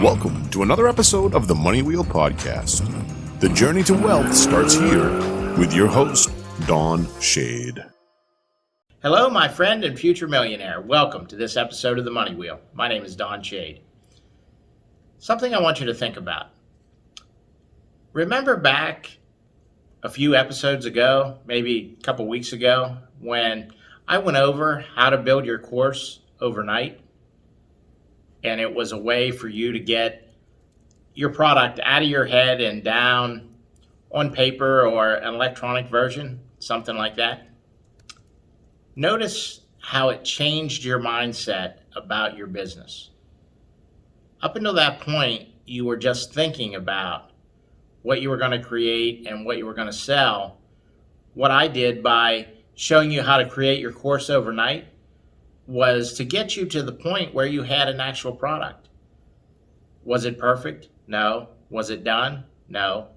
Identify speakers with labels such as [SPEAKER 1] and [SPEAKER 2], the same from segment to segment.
[SPEAKER 1] Welcome to another episode of the Money Wheel Podcast. The journey to wealth starts here with your host, Don Shade.
[SPEAKER 2] Hello, my friend and future millionaire. Welcome to this episode of the Money Wheel. My name is Don Shade. Something I want you to think about. Remember back a few episodes ago, maybe a couple weeks ago, when I went over how to build your course overnight? And it was a way for you to get your product out of your head and down on paper or an electronic version, something like that. Notice how it changed your mindset about your business. Up until that point, you were just thinking about what you were going to create and what you were going to sell. What I did by showing you how to create your course overnight was to get you to the point where you had an actual product. Was it perfect? No. Was it done? No.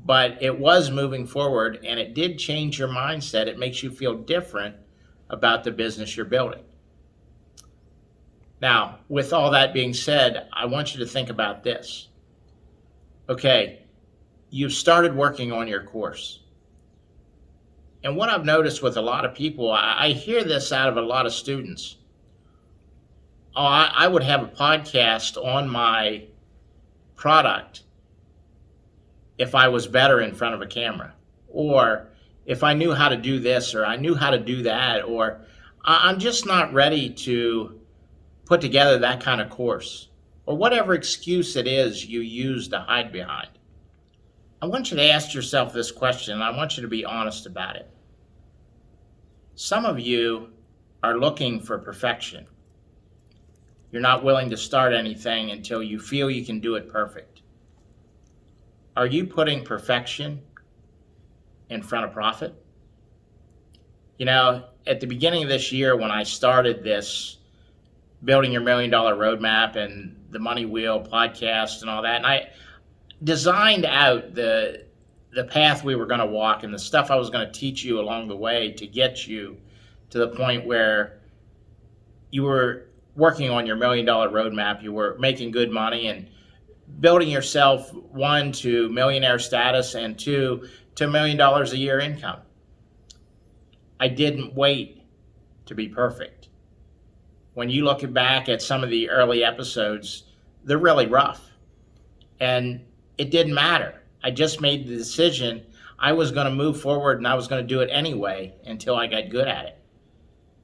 [SPEAKER 2] But it was moving forward, and it did change your mindset. It makes you feel different about the business you're building. Now, with all that being said, I want you to think about this. Okay, you've started working on your course. And what I've noticed with a lot of people, I hear this out of a lot of students. Oh, I would have a podcast on my product if I was better in front of a camera, or if I knew how to do this, or I knew how to do that, or I'm just not ready to put together that kind of course, or whatever excuse it is you use to hide behind. I want you to ask yourself this question, and I want you to be honest about it. Some of you are looking for perfection. You're not willing to start anything until you feel you can do it perfect. Are you putting perfection in front of profit? You know, at the beginning of this year when I started this Building Your $1 Million Roadmap and the Money Wheel podcast and all that, and I designed out the path we were going to walk and the stuff I was going to teach you along the way to get you to the point where you were working on your $1 Million Roadmap, you were making good money and building yourself, one, to millionaire status, and two, to $1 million a year income. I didn't wait to be perfect. When you look back at some of the early episodes, they're really rough. And it didn't matter. I just made the decision I was going to move forward and I was going to do it anyway until I got good at it.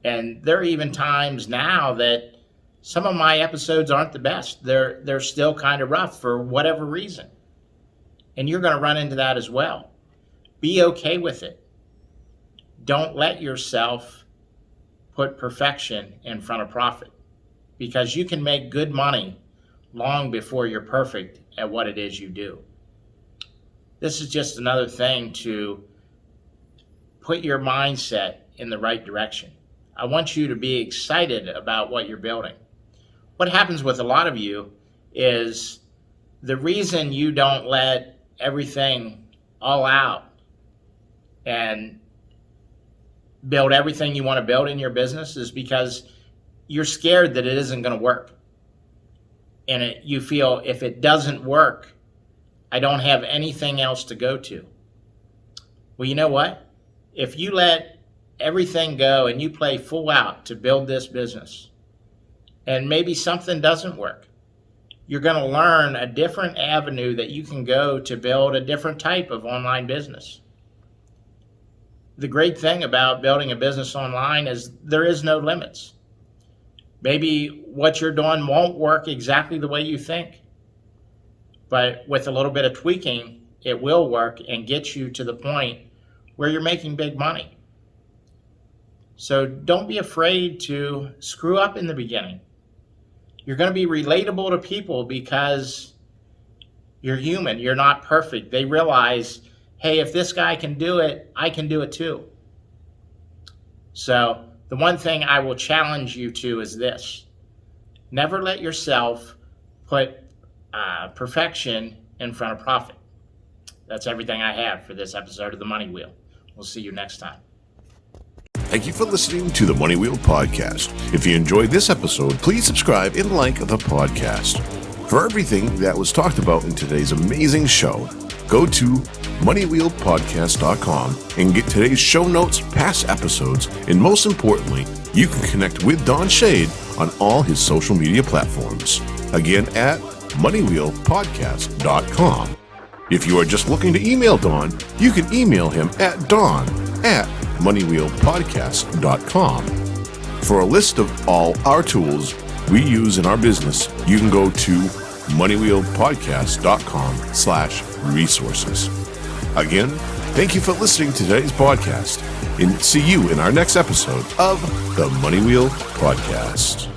[SPEAKER 2] And there are even times now that some of my episodes aren't the best. They're still kind of rough for whatever reason. And you're going to run into that as well. Be okay with it. Don't let yourself put perfection in front of profit, because you can make good money long before you're perfect at what it is you do. This is just another thing to put your mindset in the right direction. I want you to be excited about what you're building. What happens with a lot of you is the reason you don't let everything all out and build everything you want to build in your business is because you're scared that it isn't going to work. And you feel if it doesn't work, I don't have anything else to go to. Well, you know what? If you let everything go and you play full out to build this business, and maybe something doesn't work, you're going to learn a different avenue that you can go to build a different type of online business. The great thing about building a business online is there is no limits. Maybe what you're doing won't work exactly the way you think, but with a little bit of tweaking, it will work and get you to the point where you're making big money. So don't be afraid to screw up in the beginning. You're going to be relatable to people because you're human. You're not perfect. They realize, hey, if this guy can do it, I can do it too. So the one thing I will challenge you to is this. Never let yourself put perfection in front of profit. That's everything I have for this episode of The Money Wheel. We'll see you next time.
[SPEAKER 1] Thank you for listening to the Money Wheel Podcast. If you enjoyed this episode, please subscribe and like the podcast. For everything that was talked about in today's amazing show, go to moneywheelpodcast.com and get today's show notes, past episodes, and most importantly, you can connect with Don Shade on all his social media platforms. Again, at moneywheelpodcast.com. If you are just looking to email Don, you can email him at don@moneywheelpodcast.com. For a list of all our tools we use in our business, you can go to moneywheelpodcast.com/resources. Again, thank you for listening to today's podcast, and see you in our next episode of the Money Wheel Podcast.